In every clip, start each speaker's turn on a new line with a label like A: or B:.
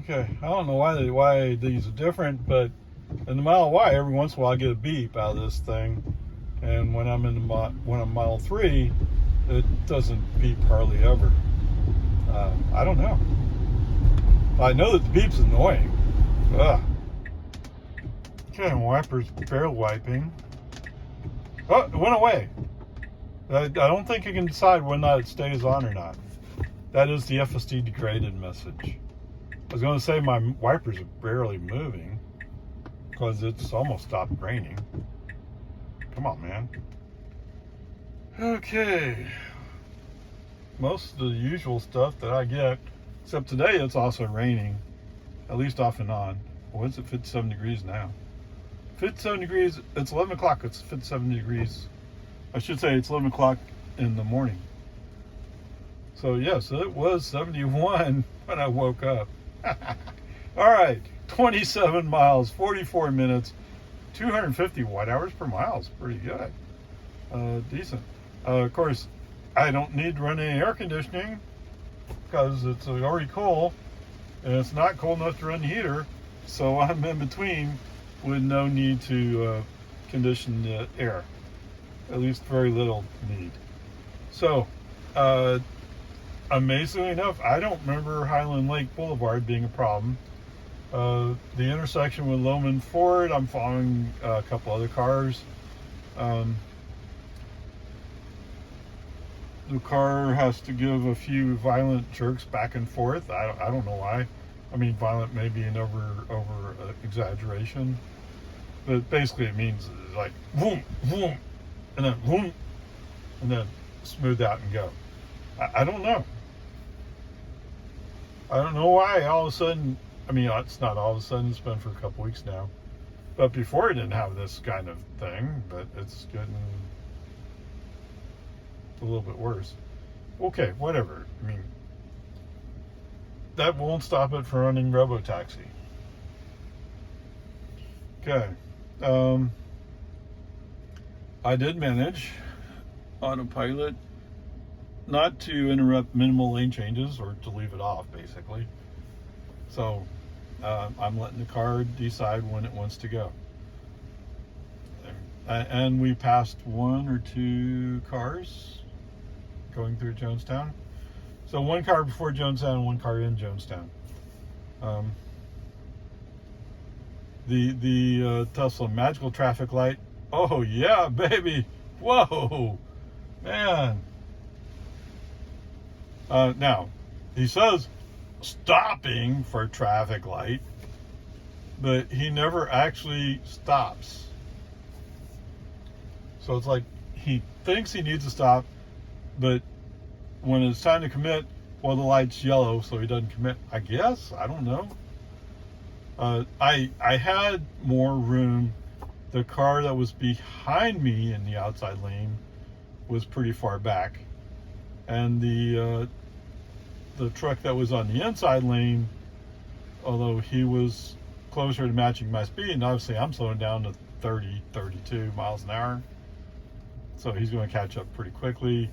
A: Okay, I don't know why these are different, but in the Model Y, every once in a while I get a beep out of this thing, and when I'm when I'm Model 3, it doesn't beep hardly ever. I don't know. I know that the beep's annoying. Ugh. Okay, wipers fair wiping. Oh, it went away. I don't think you can decide whether or not it stays on or not. That is the FSD degraded message. I was going to say my wipers are barely moving because it's almost stopped raining. Come on, man. Okay. Most of the usual stuff that I get, except today it's also raining, at least off and on. What is it, 57 degrees now? 57 degrees, it's 11 o'clock, it's 57 degrees. I should say it's 11 o'clock in the morning. So yes, it was 71 when I woke up. All right, 27 miles, 44 minutes, 250 watt hours per mile is pretty good. Decent. Of course, I don't need to run any air conditioning because it's already cool, and it's not cold enough to run the heater, so I'm in between with no need to condition the air. At least very little need. So, amazingly enough, I don't remember Highland Lake Boulevard being a problem. The intersection with Loman Ford, I'm following a couple other cars. The car has to give a few violent jerks back and forth. I don't know why. I mean, violent may be an over exaggeration, but basically it means like boom, boom, and then boom, and then smooth out and go. I don't know. I don't know why all of a sudden. I mean, it's not all of a sudden. It's been for a couple weeks now. But before it didn't have this kind of thing. But it's getting a little bit worse. Okay, whatever. I mean, that won't stop it from running Robotaxi. Okay. I did manage autopilot not to interrupt minimal lane changes or to leave it off, basically. So I'm letting the car decide when it wants to go. And we passed one or two cars going through Jonestown. So one car before Jonestown and one car in Jonestown. The Tesla magical traffic light. Oh yeah, baby. Whoa, man. Now, he says stopping for traffic light, but he never actually stops. So it's like he thinks he needs to stop, but when it's time to commit, well, the light's yellow, so he doesn't commit. I guess. I don't know. I had more room. The car that was behind me in the outside lane was pretty far back, and the truck that was on the inside lane, although he was closer to matching my speed, and obviously I'm slowing down to 30, 32 miles an hour, so he's going to catch up pretty quickly.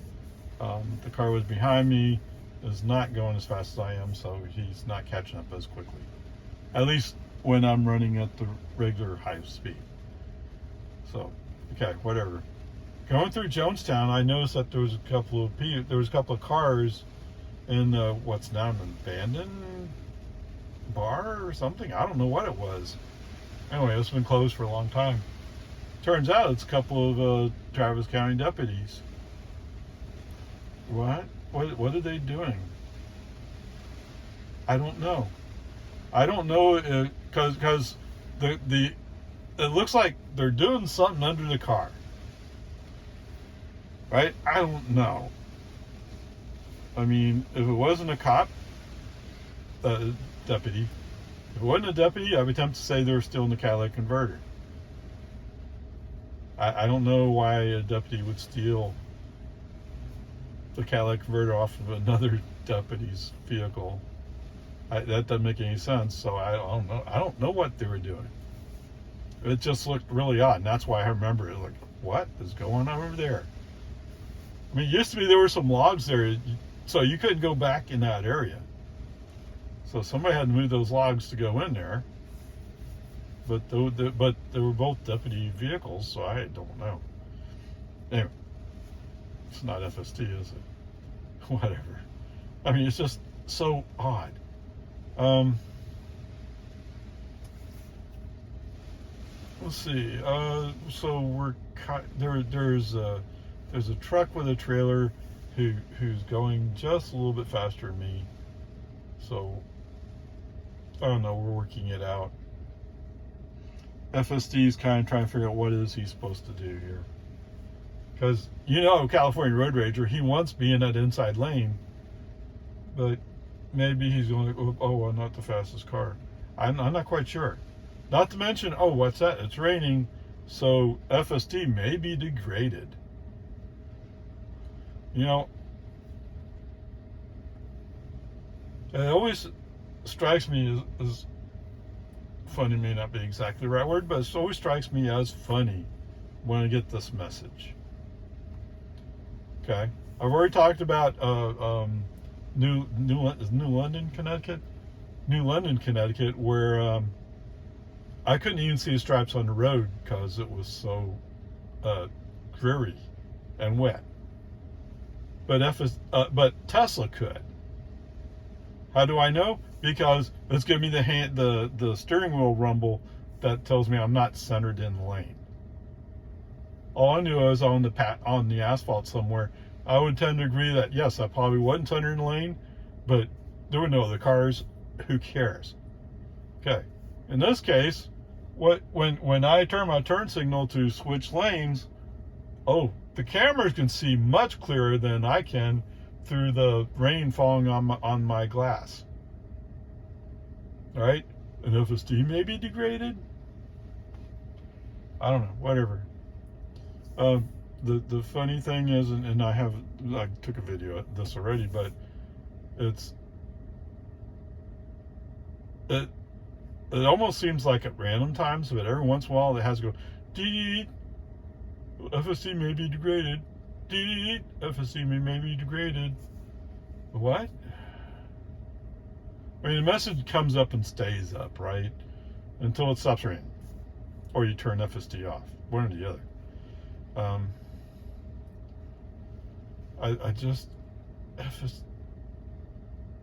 A: The car was behind me is not going as fast as I am, so he's not catching up as quickly, at least when I'm running at the regular high speed. So, okay, whatever. Going through Jonestown, I noticed that there was a couple of cars in what's now an abandoned bar or something. I don't know what it was. Anyway, it's been closed for a long time. Turns out it's a couple of Travis County deputies. What are they doing? I don't know. I don't know because it looks like they're doing something under the car. Right? I don't know. I mean, if it wasn't a cop, deputy, if it wasn't a deputy, I would attempt to say they're still in the catalytic converter. I don't know why a deputy would steal the catalytic converter off of another deputy's vehicle. That doesn't make any sense. So I don't know. I don't know what they were doing. It just looked really odd, and that's why I remember it. Like, what is going on over there? I mean, it used to be there were some logs there, so you couldn't go back in that area. So somebody had to move those logs to go in there. But they were both deputy vehicles, so I don't know. Anyway, it's not FSD, is it? Whatever. I mean, it's just so odd. Let's see. So we're there's a truck with a trailer who's going just a little bit faster than me. So I don't know. We're working it out. FSD is kind of trying to figure out what is he supposed to do here. Because, California Road Rager, he wants to be in that inside lane, but maybe he's going to, oh, I'm not the fastest car. I'm not quite sure. Not to mention, oh, what's that? It's raining, so FSD may be degraded. It always strikes me as funny may not be exactly the right word, but it always strikes me as funny when I get this message. Okay, I've already talked about New London, Connecticut, where I couldn't even see the stripes on the road because it was so dreary and wet. But Tesla could. How do I know? Because it's giving me the steering wheel rumble that tells me I'm not centered in the lane. All I knew was on the asphalt somewhere. I would tend to agree that yes, I probably wasn't centered in the lane, but there were no other cars. Who cares? Okay. In this case, when I turn my turn signal to switch lanes, the cameras can see much clearer than I can through the rain falling on my glass. All right, and FSD may be degraded. I don't know. Whatever. The funny thing is, and I took a video of this already, but it almost seems like at random times, but every once in a while it has to go, dee, FSD may be degraded. Dee, FSD may be degraded. What? I mean, the message comes up and stays up, right? Until it stops raining. Or you turn FSD off. One or the other.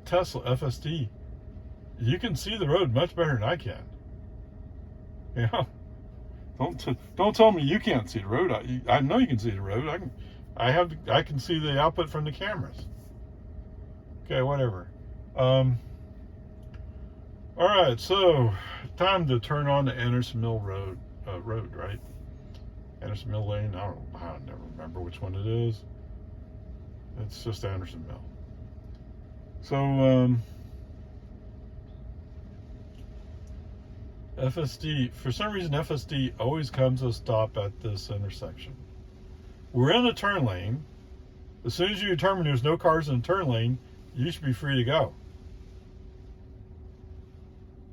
A: Tesla FSD, you can see the road much better than I can. Don't tell me you can't see the road. I know you can see the road. I can see the output from the cameras. Okay, whatever. All right, so time to turn on the Anderson Mill road, right? Anderson Mill Lane. I never remember which one it is. It's just Anderson Mill. So FSD, for some reason FSD always comes to a stop at this intersection. We're in the turn lane. As soon as you determine there's no cars in the turn lane, you should be free to go.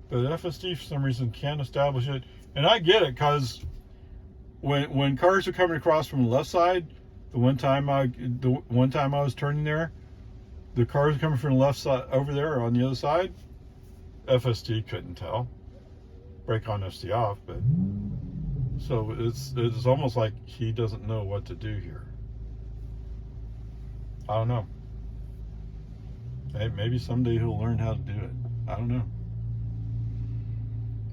A: But FSD for some reason can't establish it. And I get it, because when cars are coming across from the left side, the one time I was turning there, the cars coming from the left side over there on the other side, FSD couldn't tell. Brake on, FSD off, but so it's almost like he doesn't know what to do here. I don't know. Maybe someday he'll learn how to do it. I don't know.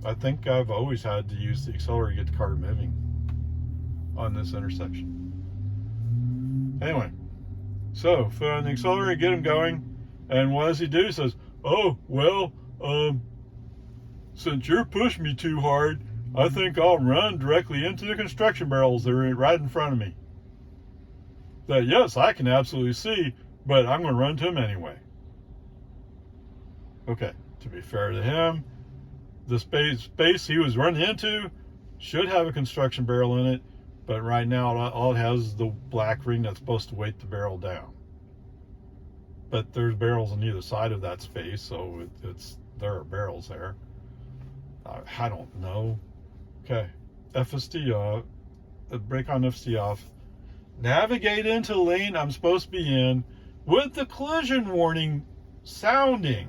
A: I think I've always had to use the accelerator to get the car moving on this intersection. Anyway, so on the accelerator, get him going, and what does he do? He says, "Oh well, since you're pushing me too hard, I think I'll run directly into the construction barrels that are right in front of me. That yes, I can absolutely see, but I'm going to run to him anyway." Okay, to be fair to him, the space he was running into should have a construction barrel in it, but right now all it has is the black ring that's supposed to weight the barrel down. But there's barrels on either side of that space, so there are barrels there. I don't know. Okay, FSD off, brake on FSD off. Navigate into the lane I'm supposed to be in with the collision warning sounding.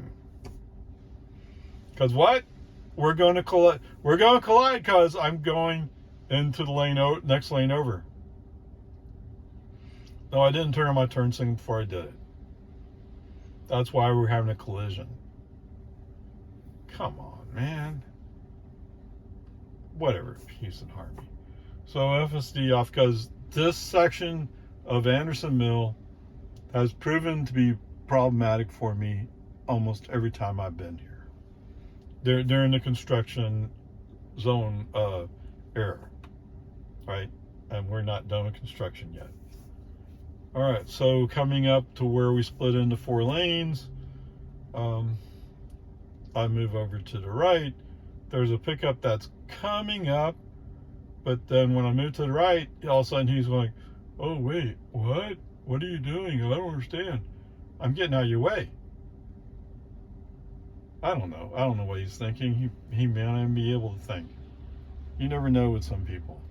A: Because what? We're going to collide. We're going to collide because I'm going into the next lane over. No, I didn't turn on my turn signal before I did it. That's why we're having a collision. Come on, man. Whatever, peace and harmony. So FSD off because this section of Anderson Mill has proven to be problematic for me almost every time I've been here. They're in the construction zone era, right? And we're not done with construction yet. All right, so coming up to where we split into 4 lanes, I move over to the right. There's a pickup that's coming up, but then when I move to the right, all of a sudden he's going, oh, wait, what? What are you doing? I don't understand. I'm getting out of your way. I don't know. I don't know what he's thinking. He may not even be able to think. You never know with some people.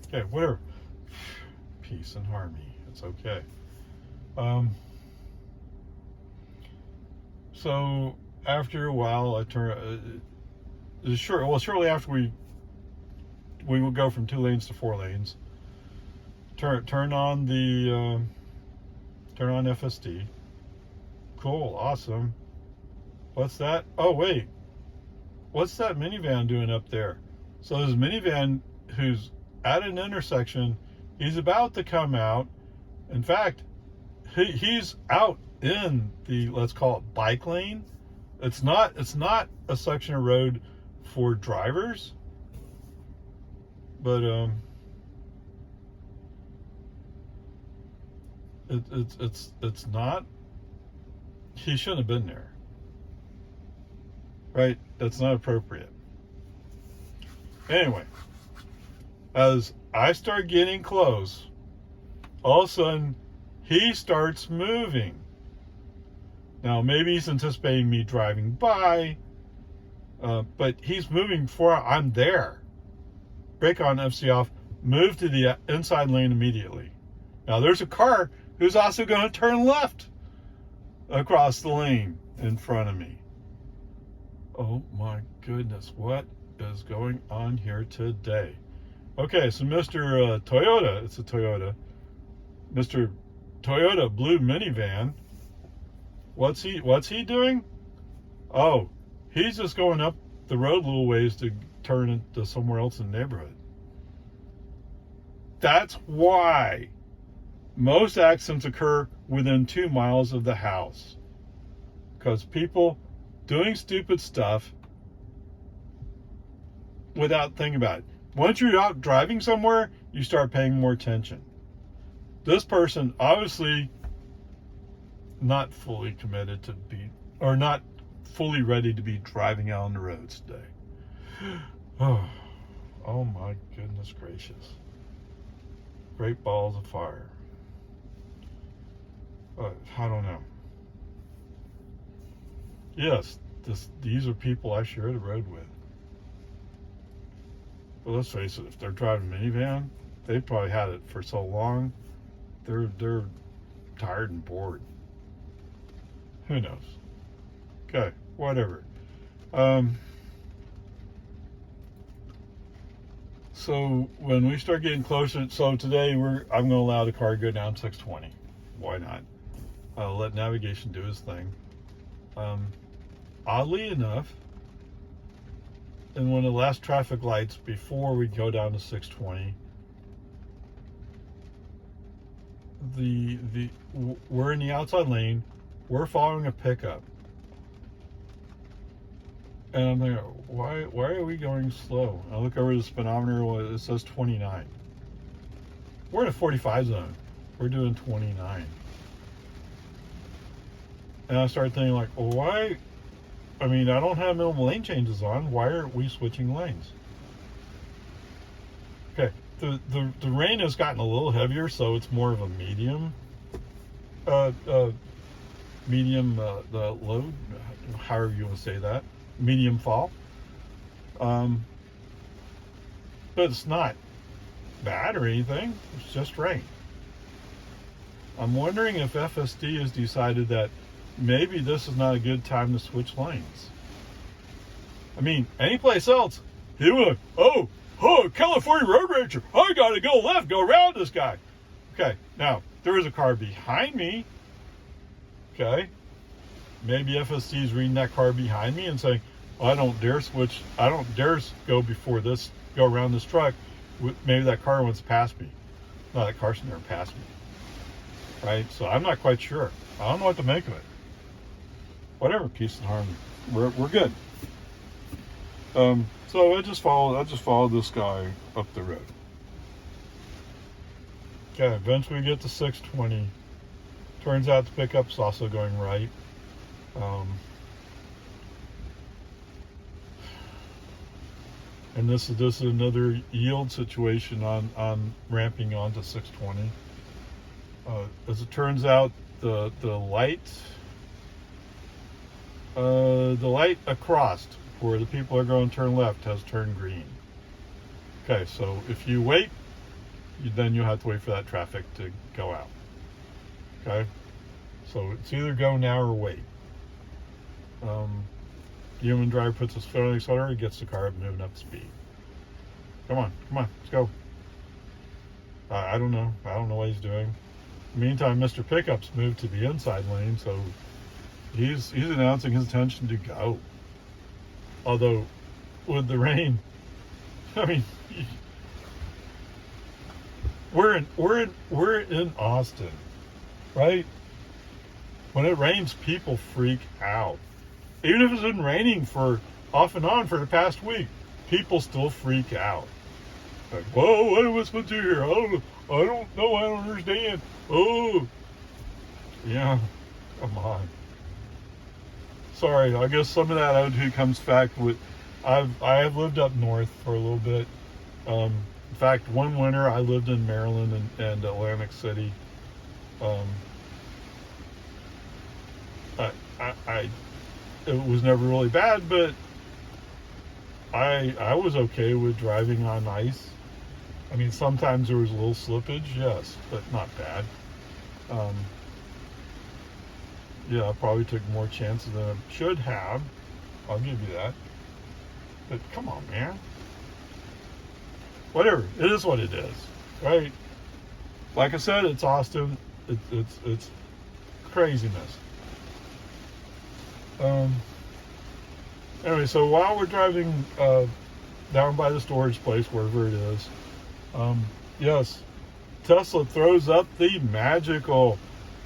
A: Okay, whatever. Peace and harmony. It's okay. So after a while, I turn. Shortly after we will go from 2 lanes to 4 lanes. Turn on the turn on FSD. Cool, awesome. What's that? Oh wait, what's that minivan doing up there? So this minivan who's at an intersection, he's about to come out. In fact, he's out in the, let's call it, bike lane. It's not a section of road for drivers, but it's not. He shouldn't have been there, right? That's not appropriate. Anyway, as I start getting close, all of a sudden he starts moving. Now maybe he's anticipating me driving by, but he's moving before I'm there. Brake on, FC off, move to the inside lane immediately. Now there's a car who's also going to turn left across the lane in front of me. Oh my goodness, what is going on here today? Okay, so Mr. Toyota, it's a Toyota, Mr. Toyota blue minivan, what's he doing? Oh, he's just going up the road a little ways to turn into somewhere else in the neighborhood. That's why most accidents occur within 2 miles of the house. Because people doing stupid stuff without thinking about it. Once you're out driving somewhere, you start paying more attention. This person obviously not fully committed to be, or not fully ready to be driving out on the roads today. Oh my goodness gracious. Great balls of fire. I don't know. Yes, these are people I share the road with. But let's face it, if they're driving a minivan, they've probably had it for so long, they're tired and bored. Who knows? Okay, whatever. So when we start getting closer, so today I'm going to allow the car to go down 620. Why not? Let navigation do its thing. Oddly enough, in one of the last traffic lights before we go down to 620, we're in the outside lane, we're following a pickup, and I'm thinking, why are we going slow? I look over the speedometer, it says 29. We're in a 45 zone, we're doing 29. And I started thinking, like, well, why? I mean, I don't have minimum lane changes on. Why aren't we switching lanes? Okay, the rain has gotten a little heavier, so it's more of a medium, the load, however you want to say that, medium fall. But it's not bad or anything. It's just rain. I'm wondering if FSD has decided that maybe this is not a good time to switch lanes. I mean, anyplace else, he would, oh, California Road Ranger, I gotta go left, go around this guy. Okay, now, there is a car behind me. Okay, maybe FSD is reading that car behind me and saying, well, I don't dare go before this, go around this truck. Maybe that car wants to pass me. No, that car should never pass me. Right? So I'm not quite sure. I don't know what to make of it. Whatever, peace and harmony. We're good. So I just followed this guy up the road. Okay, eventually we get to 620. Turns out the pickup's also going right. And this is another yield situation on ramping onto 620. As it turns out, the light across where the people are going to turn left has turned green. Okay, so if you wait, then you'll have to wait for that traffic to go out. Okay, so it's either go now or wait. Human driver puts his foot on the accelerator, he gets the car up, moving up speed. Come on, let's go. I don't know what he's doing. Meantime, Mr. Pickup's moved to the inside lane, so he's announcing his intention to go. Although, with the rain, I mean, we're in Austin, right? When it rains, people freak out. Even if it's been raining for off and on for the past week, people still freak out. Like, whoa, what am I supposed to do here? I don't know, I don't understand. Oh, yeah, come on. Sorry, I guess some of that attitude comes back with, I have lived up north for a little bit. In fact, one winter I lived in Maryland and Atlantic City. It was never really bad, but I was okay with driving on ice. I mean, sometimes there was a little slippage, yes, but not bad. Yeah, I probably took more chances than I should have. I'll give you that. But come on, man. Whatever. It is what it is, right? Like I said, it's Austin. It's craziness. Anyway, so while we're driving down by the storage place, wherever it is, yes, Tesla throws up the magical,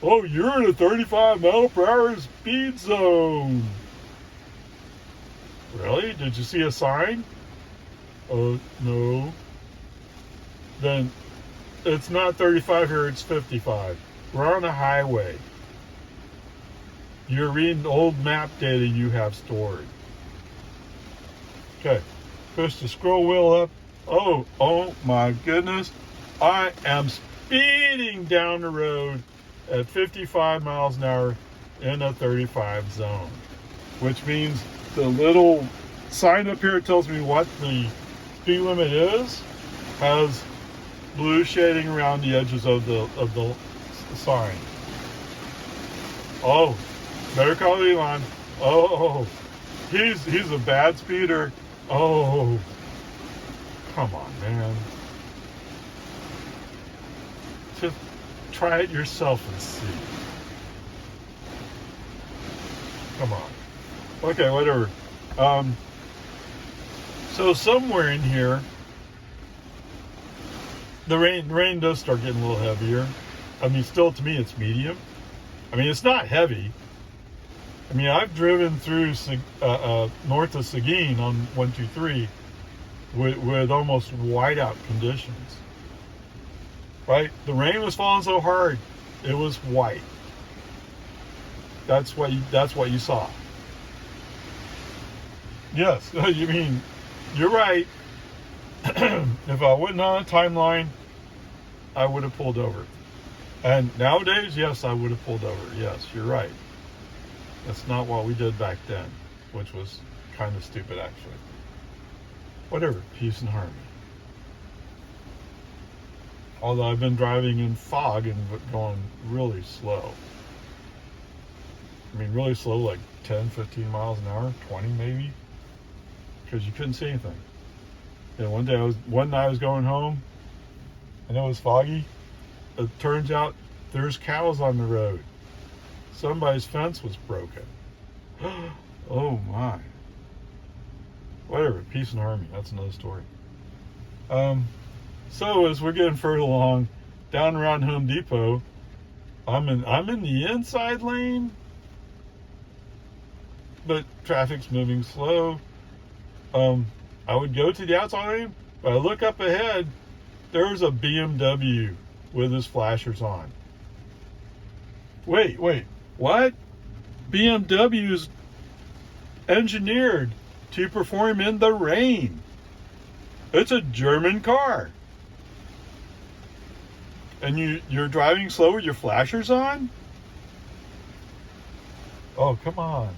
A: oh, you're in a 35 mile per hour speed zone. Really? Did you see a sign? Oh, no. Then it's not 35 here, it's 55. We're on a highway. You're reading old map data you have stored. Okay, push the scroll wheel up. Oh my goodness. I am speeding down the road at 55 miles an hour in a 35 zone, which means the little sign up here that tells me what the speed limit is has blue shading around the edges of the sign. Oh, better call Elon. Oh, he's a bad speeder. Oh, come on, man. Just try it yourself and see. Come on. Okay, whatever. So somewhere in here, the rain does start getting a little heavier. I mean, still to me, it's medium. I mean, it's not heavy. I mean, I've driven through north of Seguin on 123 with almost whiteout conditions. Right? The rain was falling so hard, it was white. That's what you saw. Yes, you mean, you're right. If I wasn't on a timeline, I would have pulled over. And nowadays, yes, I would have pulled over. Yes, you're right. That's not what we did back then, which was kind of stupid, actually. Whatever, peace and harmony. Although I've been driving in fog and going really slow. I mean, really slow, like 10, 15 miles an hour, 20 maybe. because you couldn't see anything. And one night I was going home, and it was foggy. It turns out there's cows on the road. Somebody's fence was broken. Oh my. Whatever, peace and harmony. That's another story. So as we're getting further along, down around Home Depot, I'm in the inside lane, but traffic's moving slow. I would go to the outside lane, but I look up ahead, there's a BMW with his flashers on. Wait, what? BMW's engineered to perform in the rain. It's a German car. And you're driving slow with your flashers on? Oh, come on.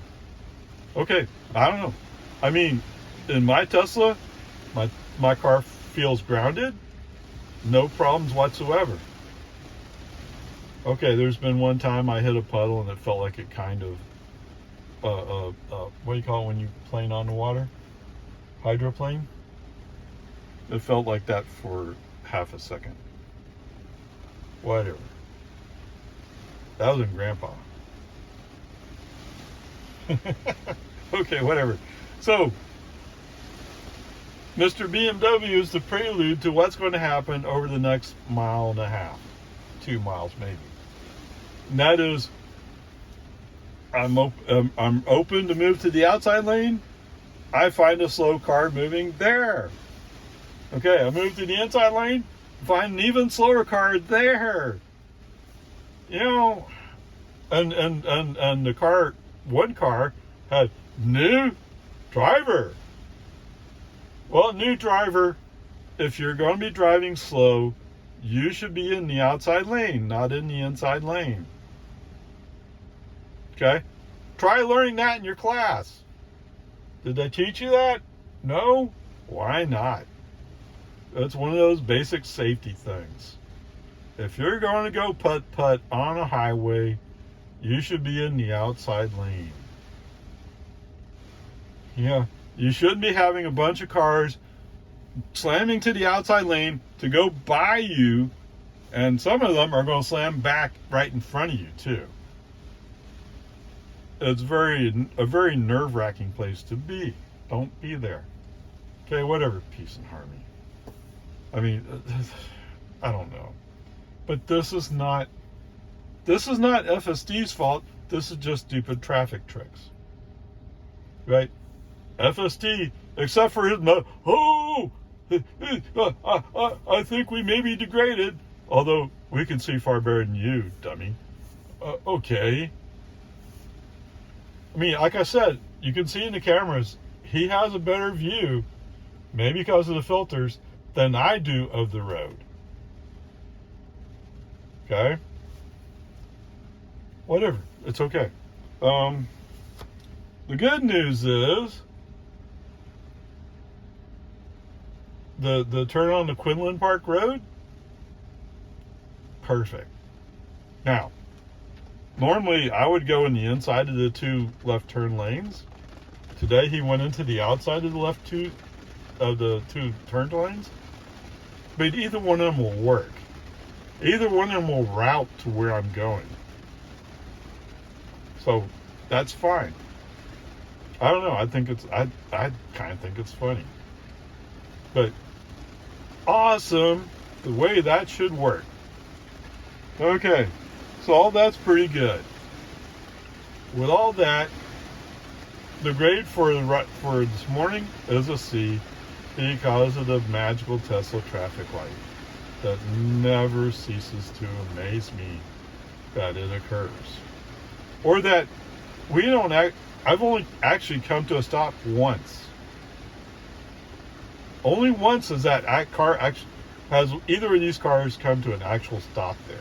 A: Okay, I don't know. I mean, in my Tesla, my car feels grounded. No problems whatsoever. Okay, there's been one time I hit a puddle and it felt like it kind of, what do you call it when you plane on the water? Hydroplane? It felt like that for half a second. Whatever. That was in Grandpa. Okay, whatever. So, Mr. BMW is the prelude to what's going to happen over the next 1.5 miles, 2 miles maybe. And that is, I'm open to move to the outside lane. I find a slow car moving there. Okay, I move to the inside lane, find an even slower car there. You know, and the car, one car had new driver. Well, new driver, if you're going to be driving slow, you should be in the outside lane, not in the inside lane. Okay? Try learning that in your class. Did they teach you that? No? Why not? It's one of those basic safety things. If you're going to go putt-putt on a highway, you should be in the outside lane. Yeah, you shouldn't be having a bunch of cars slamming to the outside lane to go by you, and some of them are going to slam back right in front of you too. It's a very nerve-wracking place to be. Don't be there. Okay, whatever, peace and harmony. I mean, I don't know. But this is not FSD's fault. This is just stupid traffic tricks. Right? FSD, except for his I think we may be degraded. Although we can see far better than you, dummy. Okay. I mean, like I said, you can see in the cameras, he has a better view, maybe because of the filters, than I do of the road. Okay? Whatever. It's okay. The good news is the turn on the Quinlan Park Road, perfect. Now, normally I would go in the inside of the two left turn lanes. Today he went into the outside of the two turn lanes. But either one of them will work. Either one of them will route to where I'm going. So that's fine. I don't know. I kind of think it's funny. But awesome, the way that should work. Okay, so all that's pretty good. With all that, the grade for this morning is a C because of the magical Tesla traffic light that never ceases to amaze me that it occurs. Or that we don't I've only actually come to a stop once. Only once has that car actually, has either of these cars come to an actual stop there.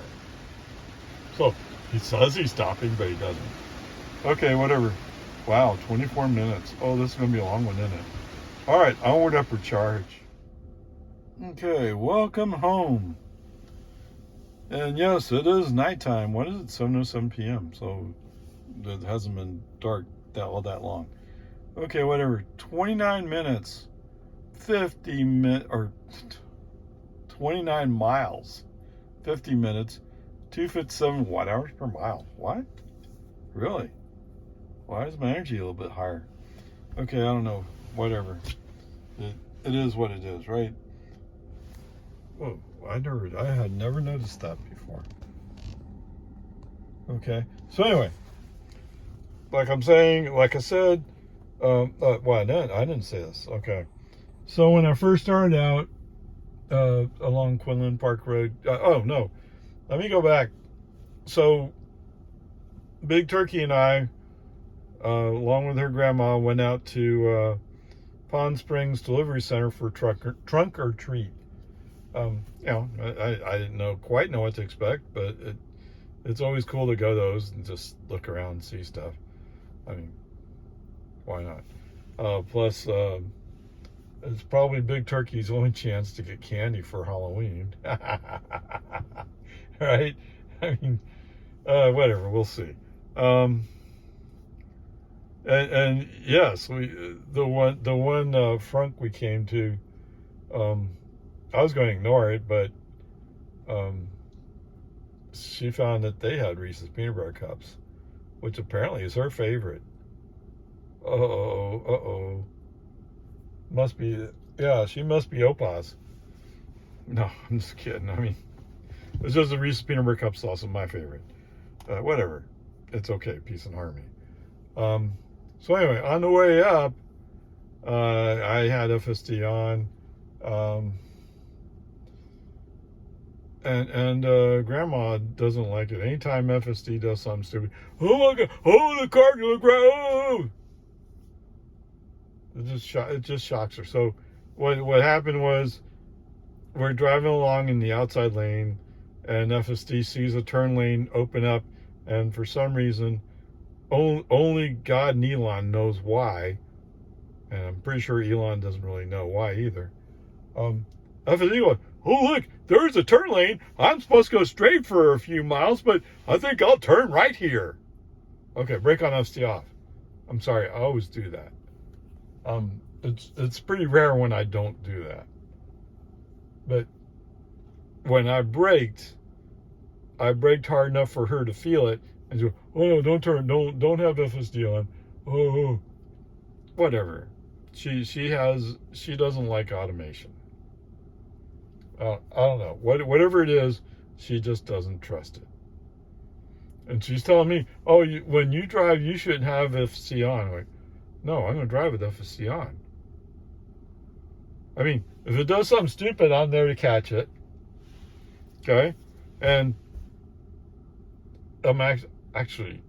A: So he says he's stopping, but he doesn't. Okay, whatever. Wow, 24 minutes. Oh, this is going to be a long one, isn't it? All right, onward, upward charge. Okay, welcome home. And yes, it is nighttime. What is it? 7:07 p.m. So it hasn't been dark all that long. Okay, whatever. 29 minutes, 50 minutes, or 29 miles, 50 minutes, 257 watt hours per mile. What? Really? Why is my energy a little bit higher? Okay, I don't know. Whatever. It is what it is, right? Oh, I had never noticed that before. Okay. So anyway, like I said, well, I didn't say this. Okay. So when I first started out along Quinlan Park Road, oh no, let me go back. So Big Turkey and I, along with her grandma, went out to Pond Springs Delivery Center for trunk or treat. You know, I didn't quite know what to expect, but it's always cool to go those and just look around and see stuff. I mean, why not? Plus, it's probably Big Turkey's only chance to get candy for Halloween. Right? I mean, whatever, we'll see. And yes, the one frunk we came to, I was going to ignore it, but she found that they had Reese's peanut butter cups, which apparently is her favorite. Uh-oh. Must be, yeah, she must be Opa's. No, I'm just kidding. I mean, it's just the Reese's peanut butter cups also my favorite. Whatever. It's okay. Peace and harmony. So anyway, on the way up, I had FSD on. And Grandma doesn't like it. Anytime FSD does something stupid, oh my God, oh, the car goes right. It just shocks her. So what happened was we're driving along in the outside lane, and FSD sees a turn lane open up, and for some reason, only God and Elon knows why, and I'm pretty sure Elon doesn't really know why either. FSD goes, oh look, there's a turn lane. I'm supposed to go straight for a few miles, but I think I'll turn right here. Okay, brake on, FSD off. I'm sorry, I always do that. It's pretty rare when I don't do that. But when I braked hard enough for her to feel it and go, oh no, don't turn, don't have FSD on. Oh, whatever. She doesn't like automation. I don't know. Whatever it is, she just doesn't trust it. And she's telling me, oh, when you drive, you shouldn't have FSD on. I'm like, no, I'm going to drive with FSD on. I mean, if it does something stupid, I'm there to catch it. Okay? And I'm actually,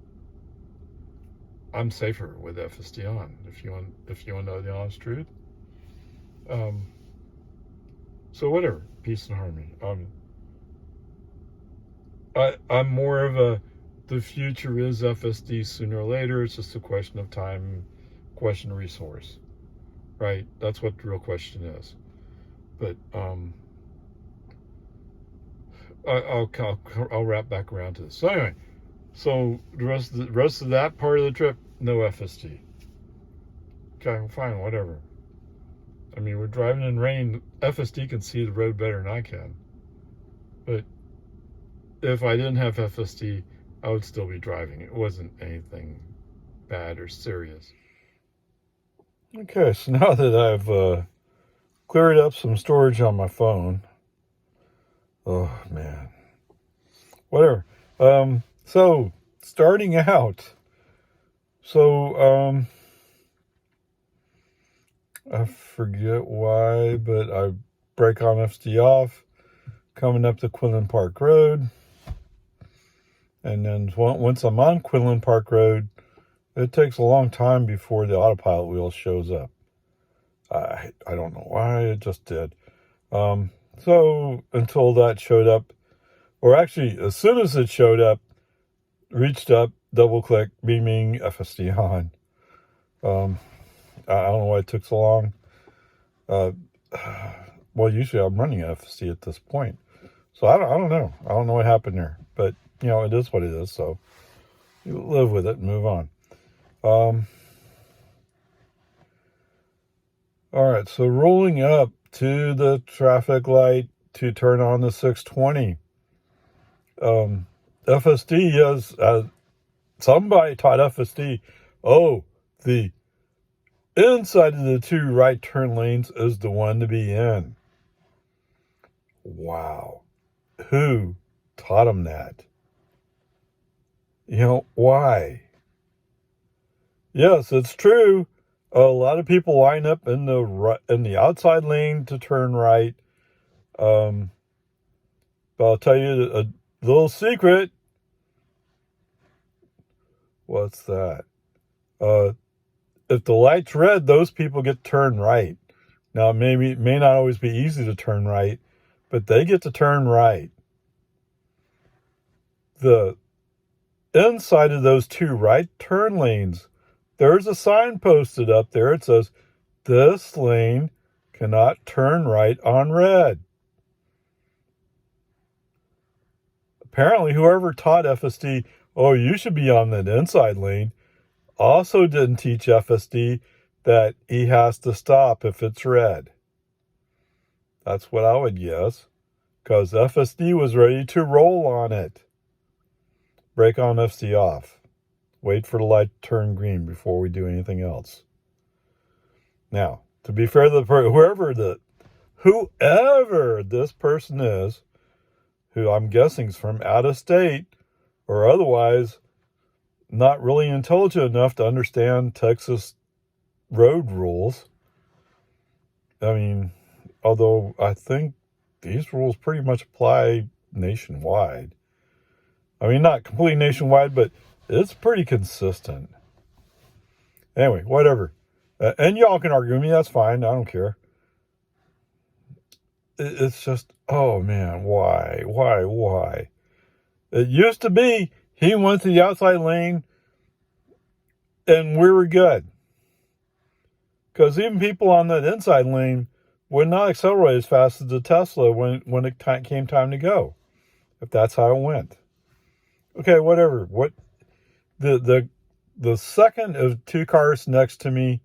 A: I'm safer with FSD on, if you want to know the honest truth. So whatever, peace and harmony. I'm more of the future is FSD sooner or later. It's just a question of time, question of resource, right? That's what the real question is. But I'll wrap back around to this. So anyway, so the rest of that part of the trip, no FSD. Okay, fine, whatever. I mean, we're driving in rain. FSD can see the road better than I can. But if I didn't have FSD, I would still be driving. It wasn't anything bad or serious. Okay, so now that I've cleared up some storage on my phone, oh man, whatever. So starting out, I forget why, but I brake on FSD off, coming up the Quinlan Park Road. And then once I'm on Quinlan Park Road, it takes a long time before the autopilot wheel shows up. I don't know why, it just did. So until that showed up, or actually as soon as it showed up, reached up, double click, beaming, FSD on. I don't know why it took so long. Well, usually I'm running FSD at this point. So I don't know. I don't know what happened there. But, you know, it is what it is. So you live with it and move on. All right, so rolling up to the traffic light to turn on the 620. FSD is, somebody taught FSD, oh, the inside of the two right turn lanes is the one to be in. Wow. Who taught him that? Why? Yes, it's true. A lot of people line up in the outside lane to turn right. But I'll tell you a little secret. What's that? If the light's red, those people get to turn right. Now, maybe it may not always be easy to turn right, but they get to turn right. The inside of those two right turn lanes, there's a sign posted up there. It says, "This lane cannot turn right on red." Apparently, whoever taught FSD, oh, you should be on that inside lane, also didn't teach FSD that he has to stop if it's red. That's what I would guess, because FSD was ready to roll on it. Brake on, FSD off. Wait for the light to turn green before we do anything else. Now, to be fair to whoever this person is, who I'm guessing is from out of state or otherwise not really intelligent enough to understand Texas road rules. I mean, although I think these rules pretty much apply nationwide. I mean, not completely nationwide, but it's pretty consistent. Anyway, whatever. And y'all can argue with me. That's fine. I don't care. It's just, oh man, why? It used to be he went to the outside lane and we were good. Because even people on that inside lane would not accelerate as fast as the Tesla when it came time to go, if that's how it went. Okay, whatever. What the second of two cars next to me,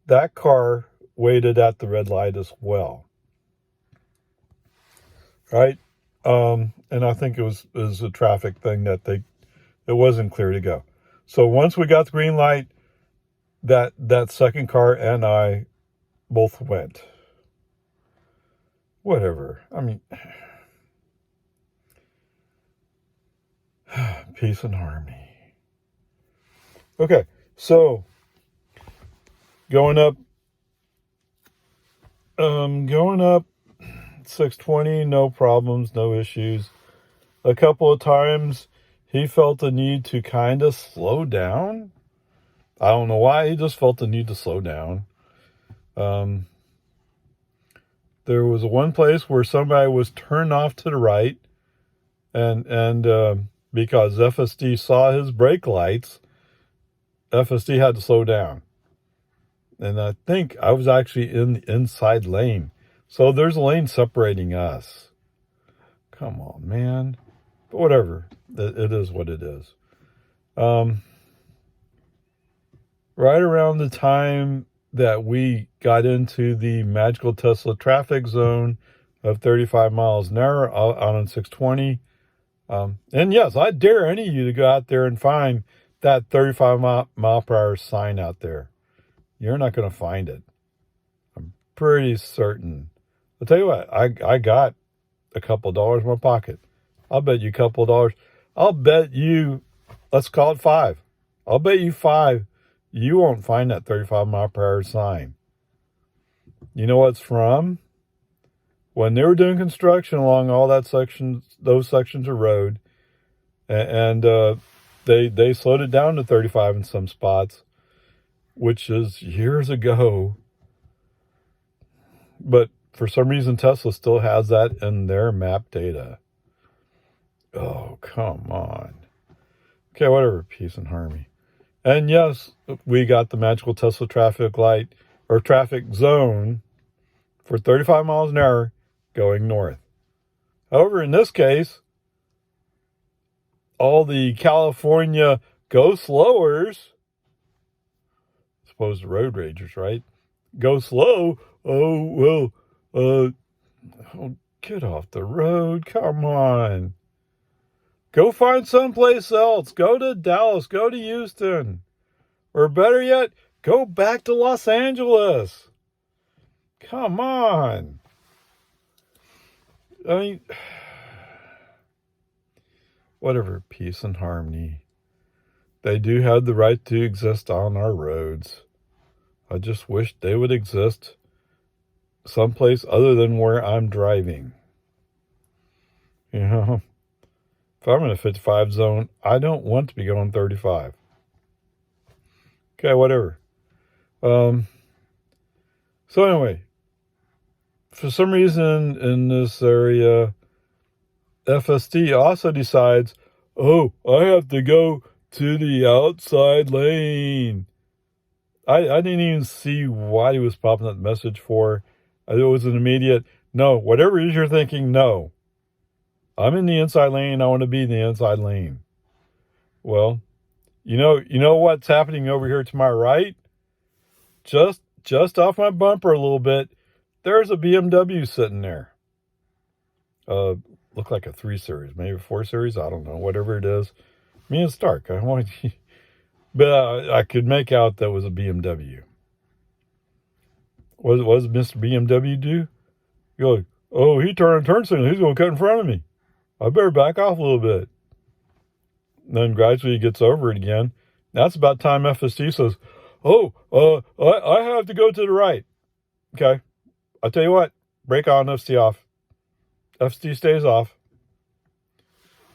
A: that car waited at the red light as well. Right? And I think it was a traffic thing that it wasn't clear to go. So once we got the green light, that second car and I both went. Whatever. I mean, peace and harmony. Okay, so going up 620, no problems, no issues. A couple of times he felt the need to kind of slow down. I don't know why, he just felt the need to slow down. There was one place where somebody was turned off to the right, and because FSD saw his brake lights, FSD had to slow down. And I think I was actually in the inside lane. So there's a lane separating us. Come on, man. But whatever. It is what it is. Right around the time that we got into the magical Tesla traffic zone of 35 miles an hour out on 620. And yes, I dare any of you to go out there and find that 35 mile per hour sign out there. You're not going to find it. I'm pretty certain. I'll tell you what, I got a couple of dollars in my pocket. I'll bet you a couple of dollars. I'll bet you, let's call it $5. I'll bet you $5. You won't find that 35 mile per hour sign. You know what it's from? When they were doing construction along all those sections of road, and they slowed it down to 35 in some spots, which is years ago. But for some reason, Tesla still has that in their map data. Oh, come on. Okay, whatever, peace and harmony. And yes, we got the magical Tesla traffic light or traffic zone for 35 miles an hour going north. However, in this case, all the California go slowers, opposed to road ragers, right? go slow. Oh, well, oh, get off the road. Come on. Go find someplace else. Go to Dallas. Go to Houston. Or better yet, go back to Los Angeles. Come on. I mean, whatever, peace and harmony. They do have the right to exist on our roads. I just wish they would exist someplace other than where I'm driving. You know, if I'm in a 55 zone, I don't want to be going 35. Okay, whatever. So anyway, for some reason in this area, FSD also decides, oh, I have to go to the outside lane. I didn't even see why he was popping that message for. It was an immediate, no, whatever it is you're thinking, no. I'm in the inside lane. I want to be in the inside lane. Well, you know what's happening over here to my right? Just off my bumper a little bit, there's a BMW sitting there. Look like a 3 Series, maybe a 4 Series. I don't know, whatever it is. I mean, it's dark. But I could make out that was a BMW. What does Mr. BMW do? You're like, oh, he turned turn signal. He's going to cut in front of me. I better back off a little bit. And then gradually he gets over it again. That's about time FSD says, oh, I have to go to the right. Okay. I'll tell you what, brake on, FSD off. FSD stays off.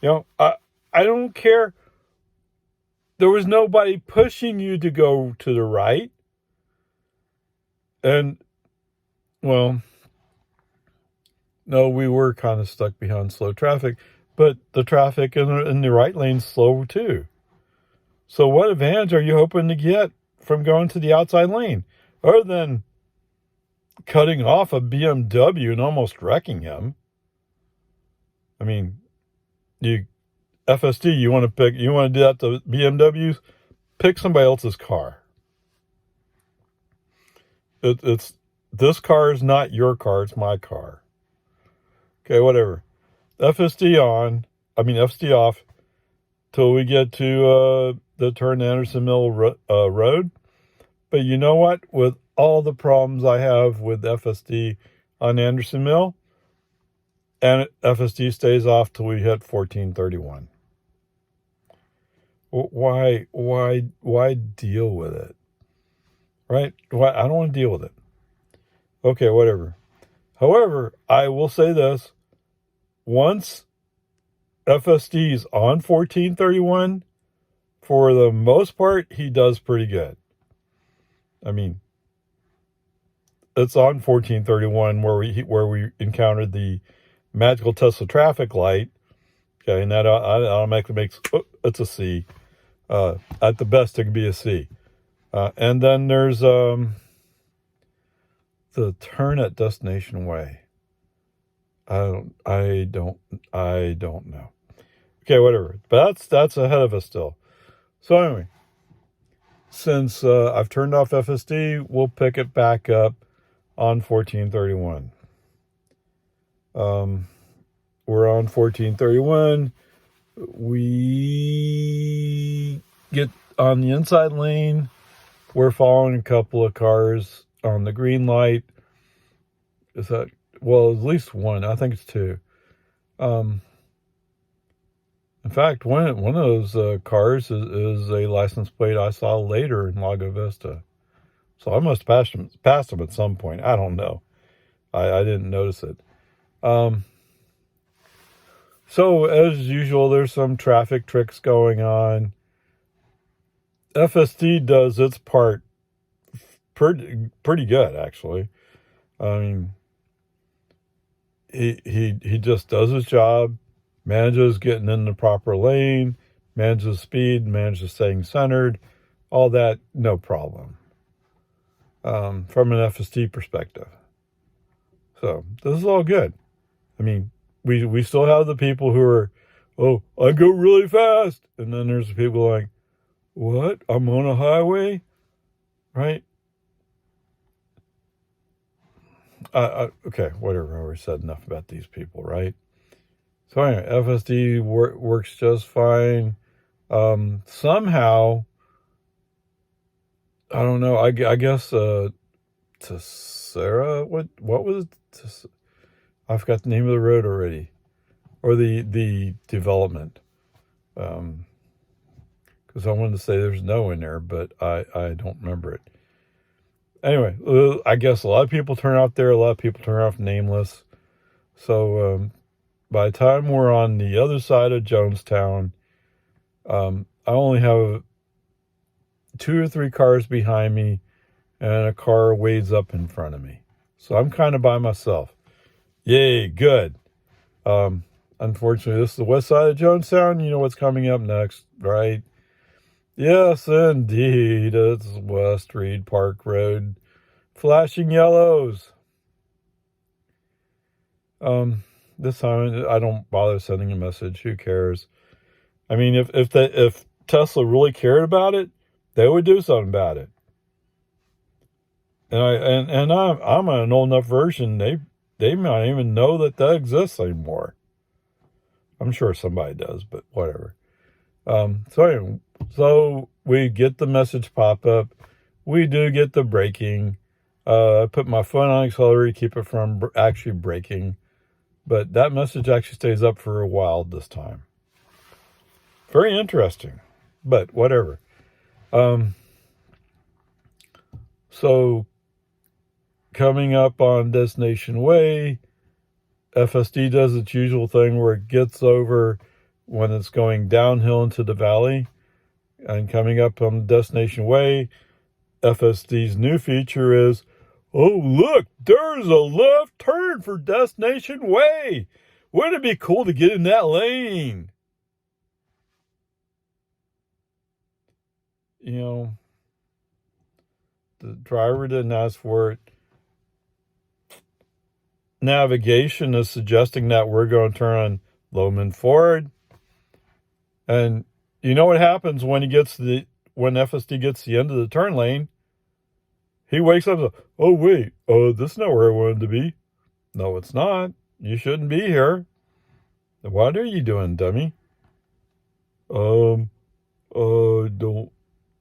A: You know, I don't care. There was nobody pushing you to go to the right. And, well, no, we were kind of stuck behind slow traffic, but the traffic in the right lane's slow too. So what advantage are you hoping to get from going to the outside lane, other than cutting off a BMW and almost wrecking him? I mean, FSD, you want to do that to BMWs? Pick somebody else's car. This car is not your car, it's my car. Okay, whatever. FSD off till we get to the turn to Anderson Mill Road. But you know what? With all the problems I have with FSD on Anderson Mill, and FSD stays off till we hit 1431. Why deal with it? Right? I don't want to deal with it. Okay, whatever. However, I will say this. Once FSD's on 1431, for the most part, he does pretty good. I mean, it's on 1431 where we encountered the magical Tesla traffic light. Okay, and that automatically makes it's a C. At the best, it can be a C. And then there's the turn at Destination Way. I don't know. Okay, whatever. But that's ahead of us still. So anyway, since I've turned off FSD, we'll pick it back up on 1431. We're on 1431. We get on the inside lane. We're following a couple of cars on the green light. At least one. I think it's 2. In fact, one of those cars is a license plate I saw later in Lago Vista. So I must have passed them at some point. I don't know. I didn't notice it. So as usual, there's some traffic tricks going on. FSD does its part pretty good, actually. I mean, he just does his job, manages getting in the proper lane, manages speed, manages staying centered, all that, no problem. From an FSD perspective. So this is all good. I mean, we still have the people who are, oh, I go really fast. And then there's the people like, what? I'm on a highway? Right? Okay, whatever. I already said enough about these people, right? So anyway, FSD works just fine. Somehow, I don't know. I guess Tessera. What was it? I forgot the name of the road already, or the development. Because I wanted to say there's no in there, but I don't remember it. Anyway, I guess a lot of people turn out there. A lot of people turn off nameless. So by the time we're on the other side of Jonestown, I only have 2 or 3 cars behind me, and a car wades up in front of me. So I'm kind of by myself. Yay, good. Unfortunately, this is the west side of Jonestown. You know what's coming up next, right? Yes, indeed. It's West Reed Park Road. Flashing yellows. This time I don't bother sending a message. Who cares? I mean, if Tesla really cared about it, they would do something about it. And I'm an old enough version. They might even know that exists anymore. I'm sure somebody does, but whatever. So we get the message pop up. We do get the braking. I put my foot on accelerator to keep it from actually braking, but that message actually stays up for a while this time. Very interesting, but whatever. So coming up on Destination Way, FSD does its usual thing where it gets over when it's going downhill into the valley. And coming up on Destination Way, FSD's new feature is, oh, look, there's a left turn for Destination Way. Wouldn't it be cool to get in that lane? You know, the driver didn't ask for it. Navigation is suggesting that we're going to turn on Loman Ford. And you know what happens when FSD gets to the end of the turn lane? He wakes up and says, oh, wait, this is not where I wanted to be. No, it's not. You shouldn't be here. What are you doing, dummy? Don't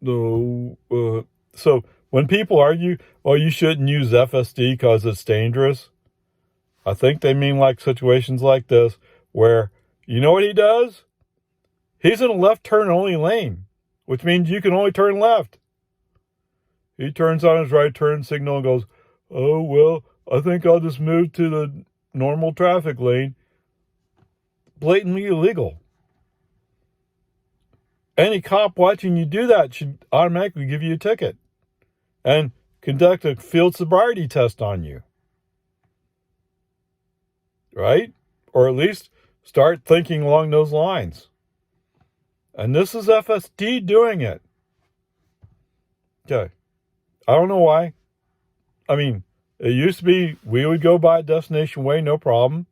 A: know. So when people argue, oh, you shouldn't use FSD because it's dangerous, I think they mean like situations like this where, you know what he does? He's in a left turn only lane, which means you can only turn left. He turns on his right turn signal and goes, oh, well, I think I'll just move to the normal traffic lane. Blatantly illegal. Any cop watching you do that should automatically give you a ticket and conduct a field sobriety test on you. Right? Or at least start thinking along those lines. And this is FSD doing it. Okay. I don't know why. I mean, it used to be we would go by Destination Way, no problem.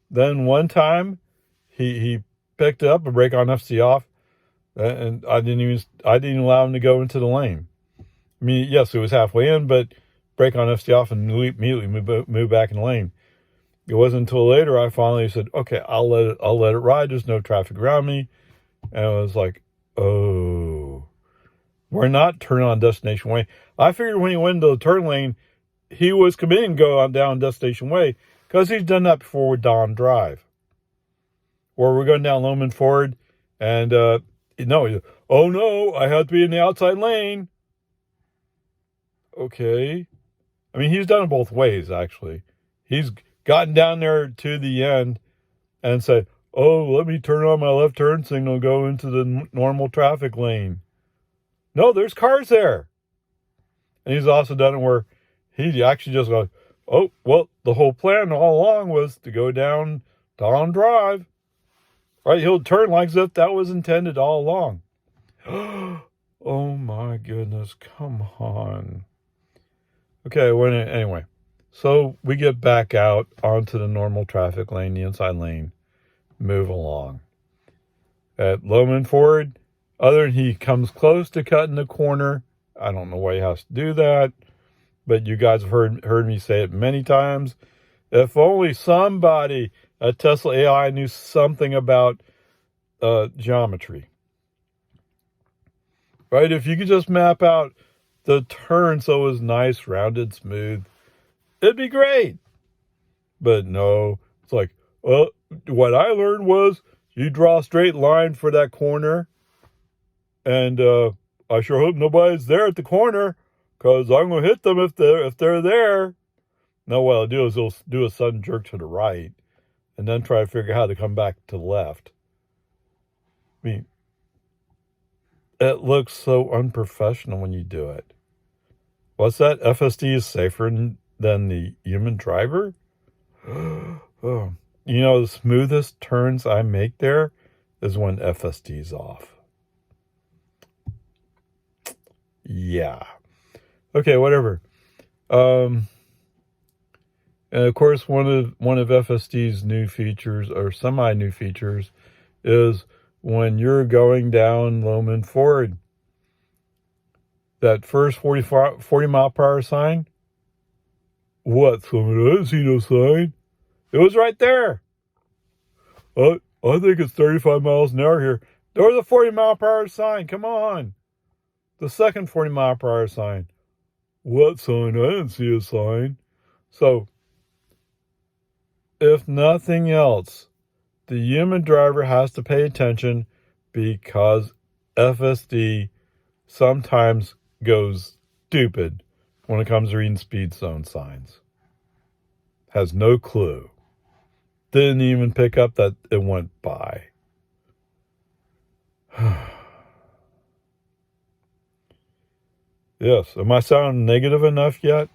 A: Then one time he picked up a brake on FSD off, and I didn't allow him to go into the lane. I mean, yes, it was halfway in, but brake on FSD off and immediately move back in the lane. It wasn't until later I finally said, okay, I'll let it ride. There's no traffic around me. And I was like, oh, we're not turning on Destination Way. I figured when he went into the turn lane, he was committing to go on down Destination Way because he's done that before with Don Drive. Where we're going down Loman Ford and, oh no, I have to be in the outside lane. Okay. I mean, he's done it both ways, actually. He's gotten down there to the end and said, oh, let me turn on my left turn signal and go into the normal traffic lane. No, there's cars there. And he's also done it where he actually just goes, oh, well, the whole plan all along was to go down Don Drive. Right? He'll turn like as if that was intended all along. Oh my goodness, come on. Okay, anyway. So we get back out onto the normal traffic lane, the inside lane, move along. At Loman Ford, other than he comes close to cutting the corner, I don't know why he has to do that. but you guys have heard me say it many times. If only somebody at Tesla AI knew something about geometry, right? If you could just map out the turn so it was nice, rounded, smooth, it'd be great. But no, it's like, well, what I learned was you draw a straight line for that corner, and I sure hope nobody's there at the corner, because I'm going to hit them if they're there. No, what I'll do is they'll do a sudden jerk to the right, and then try to figure out how to come back to the left. I mean, it looks so unprofessional when you do it. What's that? FSD is safer than the human driver? Oh. You know, the smoothest turns I make there is when FSD is off. Yeah. Okay, whatever. And of course, one of FSD's new features, or semi-new features, is when you're going down Loman Ford, that first 40 mile per hour sign. What? I didn't see no sign. It was right there. I think it's 35 miles an hour here. There was a 40 mile per hour sign. Come on. The second 40 mile per hour sign. What sign? I didn't see a sign. So, if nothing else, the human driver has to pay attention, because FSD sometimes goes stupid when it comes to reading speed zone signs. Has no clue. Didn't even pick up that it went by. Yes, am I sounding negative enough yet?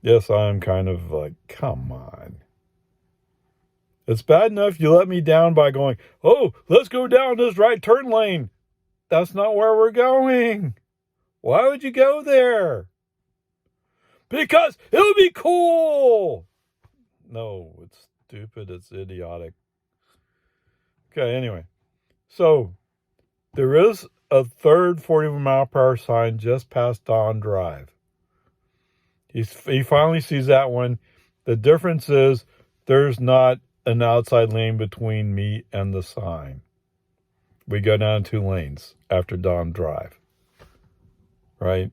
A: Yes, I'm kind of like, come on. It's bad enough you let me down by going, oh, let's go down this right turn lane. That's not where we're going. Why would you go there? Because it would be cool. No, it's stupid. It's idiotic. Okay, anyway. So, there is a third 40 mile per hour sign just past Dawn Drive. He finally sees that one. The difference is there's not an outside lane between me and the sign. We go down 2 lanes after Dawn Drive. Right?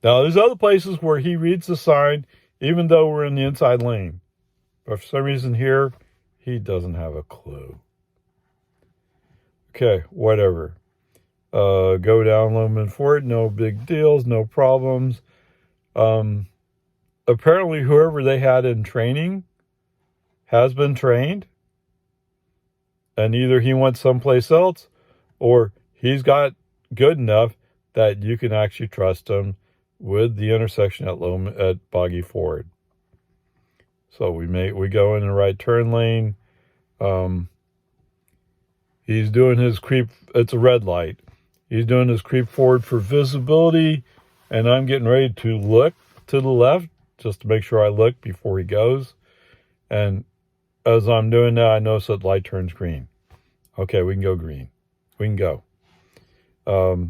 A: Now, there's other places where he reads the sign, even though we're in the inside lane. But for some reason here, he doesn't have a clue. Okay, whatever. Go down Loman Ford, no big deals, no problems. Apparently, whoever they had in training has been trained. And either he went someplace else, or he's got good enough that you can actually trust him with the intersection at Boggy Ford. So we go in the right turn lane. He's doing his creep. It's a red light. He's doing his creep forward for visibility, and I'm getting ready to look to the left just to make sure I look before he goes. And as I'm doing that, I notice that light turns green. Okay, we can go green. We can go. Of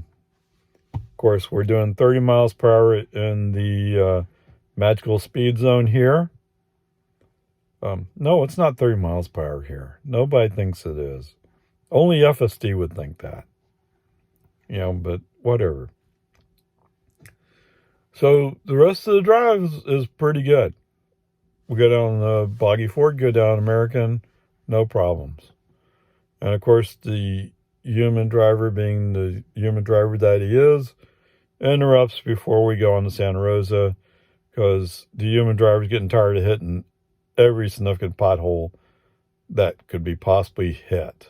A: course, we're doing 30 miles per hour in the magical speed zone here. No, it's not 30 miles per hour here. Nobody thinks it is. Only FSD would think that. You know, but whatever. So the rest of the drive is pretty good. We go down the Boggy Ford, go down American, no problems. And of course, the human driver, being the human driver that he is, interrupts before we go on to Santa Rosa, because the human driver's getting tired of hitting every significant pothole that could be possibly hit.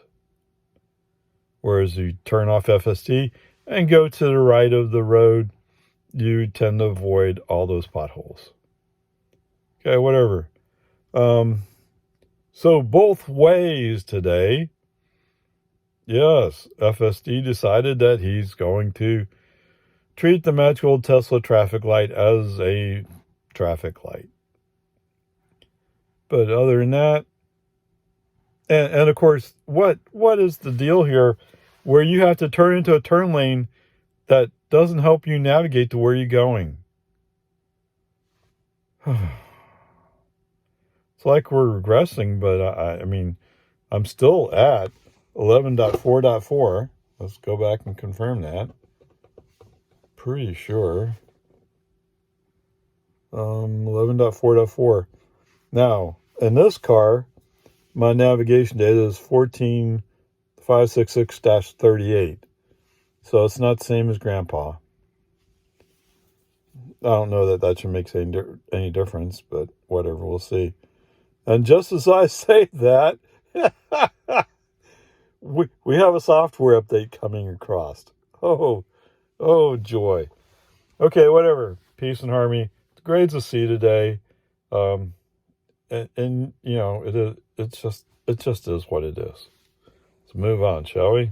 A: Whereas you turn off FSD and go to the right of the road, you tend to avoid all those potholes. Okay, whatever. So both ways today, yes, FSD decided that he's going to treat the magical Tesla traffic light as a traffic light. But other than that, and of course, what is the deal here where you have to turn into a turn lane that doesn't help you navigate to where you're going? It's like we're regressing, but I mean, I'm still at 11.4.4. Let's go back and confirm that. Pretty sure. 11.4.4. Now, in this car, my navigation data is 14566-38. So it's not the same as Grandpa. I don't know that that should make any difference, but whatever, we'll see. And just as I say that, we have a software update coming across. Oh joy. Okay, whatever. Peace and harmony. The grade's a C today. And you know, it just is what it is. Let's move on, shall we?